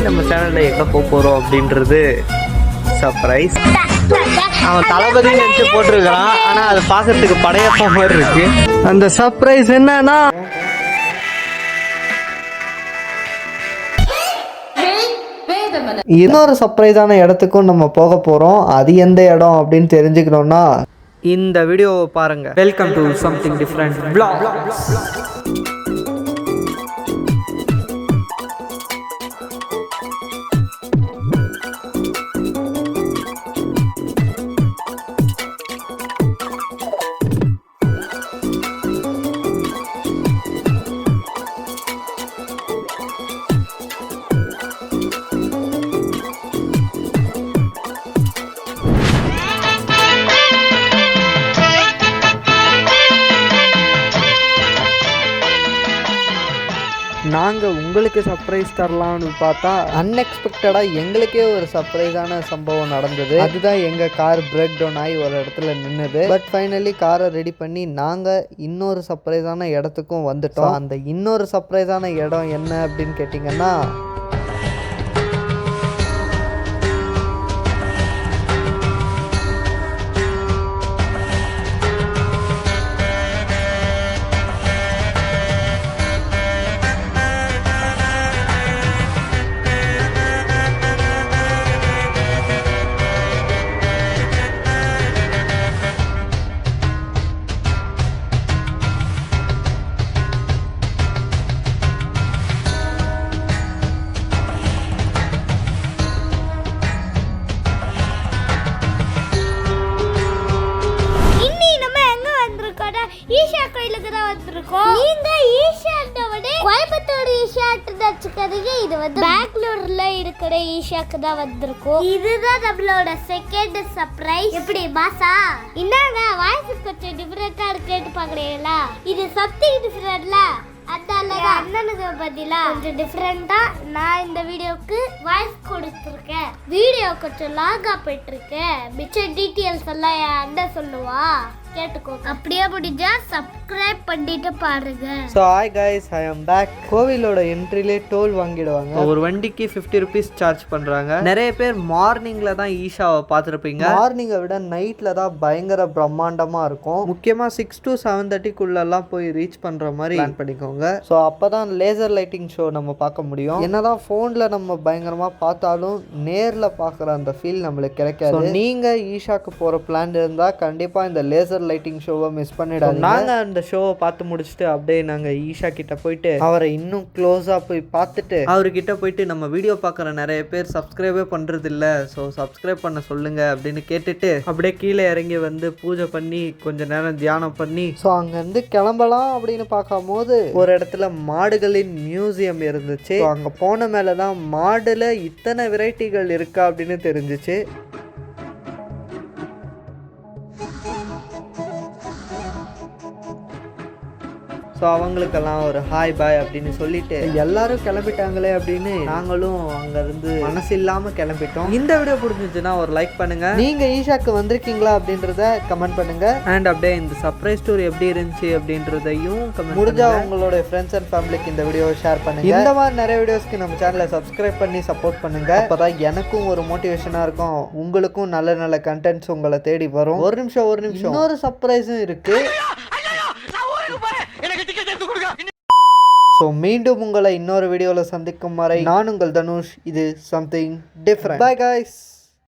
நம்ம சேனலில் எங்கே போக போகிறோம் அப்படின்றது சர்ப்ரைஸ். அவன் தளபதினு நினச்சி போட்டிருக்கிறான், ஆனால் அது பார்க்கறதுக்கு படையப்பா மாதிரி இருக்கு. அந்த சர்ப்ரைஸ் என்னன்னா இன்னொரு சர்ப்ரைஸான இடத்துக்கும் நம்ம போக போகிறோம். அது எந்த இடம் அப்படின்னு தெரிஞ்சுக்கணும்னா இந்த வீடியோவை பாருங்க. Welcome to something different vlog. நாங்கள் உங்களுக்கு சர்ப்ரைஸ் தரலாம்னு பார்த்தா அன்எக்ஸ்பெக்டடாக எங்களுக்கே ஒரு சர்ப்ரைஸான சம்பவம் நடந்தது. அதுதான் எங்கள் கார் பிரேக் டவுன் ஆகி ஒரு இடத்துல நின்றுது. பட் ஃபைனலி காரை ரெடி பண்ணி நாங்கள் இன்னொரு சர்ப்ரைஸான இடத்துக்கும் வந்துட்டோம். அந்த இன்னொரு சர்ப்ரைஸான இடம் என்ன அப்படின்னு கேட்டிங்கன்னா ஈஷா கோயிலுக்கு தான் வந்திருக்கோம். நீங்க ஈஷாட்டோட கோயம்புத்தூர் ஈஷாட்டு வச்சுக்கிறீங்க. இது வந்து பெங்களூர்ல இருக்கிற ஈஷாக்கு தான் வந்திருக்கோம். இதுதான் நம்மளோட செகண்ட் சர்ப்ரைஸ். எப்படி மாசா என்னங்க வாய்ஸ் கொஞ்சம் டிஃபரெண்டா கேட்டு பாக்குறீங்களா? இது சம்திங் டிஃபரெண்ட்ல அதனால அண்ணனுக்கு பதிலா கொஞ்சம் டிஃபரெண்டா நான் இந்த வீடியோக்கு வாய்ஸ் கொடுத்துருக்கேன். வீடியோ கொஞ்சம் லாங்கா போயிட்டு இருக்கேன். மிச்ச டீட்டெயில்ஸ் எல்லாம் என் அண்ணன் சொல்லுவா, கேட்டுக்கோங்க. அப்படியே முடிஞ்சா சப்ஸ்கிரைப் பண்ணிட்டு பாருங்க. ஸோ ஹாய் கைஸ், ஐ ஆம் பேக். கோவிலோட என்ட்ரிலே டோல் வாங்கிடுவாங்க. ஒரு வண்டிக்கு 50 rupees சார்ஜ் பண்ணுறாங்க. நிறைய பேர் மார்னிங்கில் தான் ஈஷாவை பார்த்துருப்பீங்க. மார்னிங்கை விட நைட்டில் தான் பயங்கர பிரம்மாண்டமாக இருக்கும். முக்கியமாக 6 to 7:30 போய் ரீச் பண்ணுற மாதிரி பிளான் பண்ணிக்கோங்க. ஸோ அப்போ தான் லேசர் லைட்டிங் ஷோ நம்ம பார்க்க முடியும். என்னதான் ஃபோனில் நம்ம பயங்கரமாக பார்த்தாலும் நேரில் பார்க்குற அந்த ஃபீல் நம்மளுக்கு கிடைக்காது. நீங்கள் ஈஷாக்கு போகிற பிளான் இருந்தால் கண்டிப்பாக இந்த லேசர் லைட்டிங் ஷோவை மிஸ் பண்ணிடாதீங்க. நாங்கள் அந்த ஷோவை பார்த்து முடிச்சுட்டு அப்படியே நாங்கள் ஈஷா கிட்ட போயிட்டு அவரை இன்னும் க்ளோஸாக போய் பார்த்துட்டு அவர்கிட்ட போயிட்டு நம்ம வீடியோ பார்க்குற நிறைய பேர் சப்ஸ்கிரைபே பண்ணுறது இல்லை, ஸோ சப்ஸ்கிரைப் பண்ண சொல்லுங்க அப்படின்னு கேட்டுட்டு அப்படியே கீழே இறங்கி வந்து பூஜை பண்ணி கொஞ்ச நேரம் தியானம் பண்ணி ஸோ அங்கேருந்து கிளம்பலாம் அப்படின்னு பார்க்கும்போது ஒரு இடத்துல மாடுகளின் மியூசியம் இருந்துச்சு. அங்கே போன மேலே தான் மாடுல இத்தனை வெரைட்டிகள் இருக்கா அப்படின்னு தெரிஞ்சிச்சு. ஸோ அவங்களுக்கெல்லாம் ஒரு ஹாய் பாய் அப்படின்னு சொல்லிட்டு எல்லாரும் கிளம்பிட்டாங்களே அப்படின்னு நாங்களும் அங்கேருந்து மனசு இல்லாமல் கிளம்பிட்டோம். இந்த வீடியோ பிடிச்சிருந்துச்சுன்னா ஒரு லைக் பண்ணுங்க. நீங்கள் ஈஷாக்கு வந்திருக்கீங்களா அப்படின்றத கமெண்ட் பண்ணுங்க. அண்ட் அப்படியே இந்த சர்ப்ரைஸ் ஸ்டோரி எப்படி இருந்துச்சு அப்படின்றதையும் முடிஞ்சா உங்களோட ஃப்ரெண்ட்ஸ் அண்ட் ஃபேமிலிக்கு இந்த வீடியோவை ஷேர் பண்ணுங்க. இந்த மாதிரி நிறைய வீடியோஸ்க்கு நம்ம சேனலை சப்ஸ்கிரைப் பண்ணி சப்போர்ட் பண்ணுங்க. அப்போதான் எனக்கும் ஒரு மோட்டிவேஷனாக இருக்கும், உங்களுக்கும் நல்ல நல்ல கண்டென்ட்ஸ் உங்களை தேடி வரும். ஒரு நிமிஷம் இன்னொரு சர்ப்ரைஸும் இருக்கு. ஸோ மீண்டும் உங்களை இன்னொரு வீடியோவில் சந்திக்கும் வரை நான் உங்கள் தனுஷ். இது சம்திங் டிஃப்ரெண்ட். Bye guys.